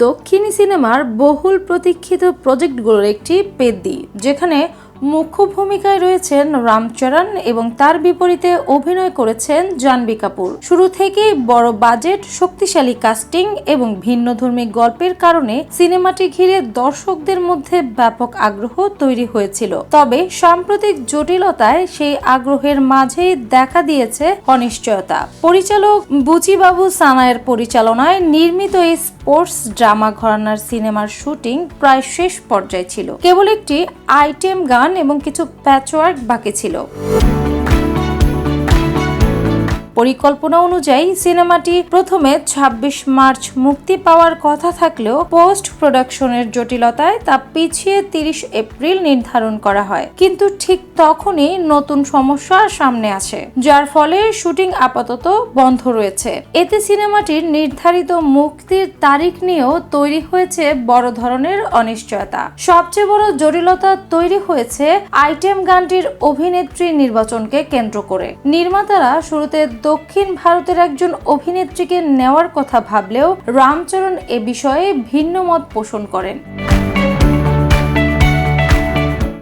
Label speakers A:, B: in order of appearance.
A: দক্ষিণী সিনেমার বহুল প্রতীক্ষিত প্রজেক্টগুলোর একটি পেদ্দি, যেখানে মুখ্য ভূমিকায় রয়েছেন রামচরণ এবং তার বিপরীতে অভিনয় করেছেন জাহ্নবী কাপুর। শুরু থেকেই বড় বাজেট, শক্তিশালী কাস্টিং এবং ভিন্নধর্মী গল্পের কারণে সিনেমাটি ঘিরে দর্শকদের মধ্যে ব্যাপক আগ্রহ তৈরি হয়েছিল। তবে সাম্প্রতিক জটিলতায় সেই আগ্রহের মাঝেই দেখা দিয়েছে অনিশ্চয়তা। পরিচালক বুচিবাবু সানায়ের পরিচালনায় নির্মিত এই স্পোর্টস ড্রামা ঘরানার সিনেমার শুটিং প্রায় শেষ পর্যায়ে ছিল। কেবল একটি আইটেম গান এবং কিছু প্যাচওয়ার্ক বাকি ছিল। পরিকল্পনা অনুযায়ী সিনেমাটি প্রথমে ২৬ মার্চ মুক্তি পাওয়ার কথা থাকলেও পোস্ট প্রোডাকশনের জটিলতায় তা পিছিয়ে ৩০ এপ্রিল নির্ধারণ করা হয়। কিন্তু ঠিক তখনই নতুন সমস্যা সামনে আসে, যার ফলে শুটিং আপাতত বন্ধ রয়েছে। এতে সিনেমাটির নির্ধারিত মুক্তির তারিখ নিয়েও তৈরি হয়েছে বড় ধরনের অনিশ্চয়তা। সবচেয়ে বড় জটিলতা তৈরি হয়েছে আইটেম গানটির অভিনেত্রী নির্বাচনকে কেন্দ্র করে। নির্মাতারা শুরুতে দক্ষিণ ভারতের একজন অভিনেত্রীকে নেওয়ার কথা ভাবলেও রামচরণ এ বিষয়ে ভিন্ন মত পোষণ করেন।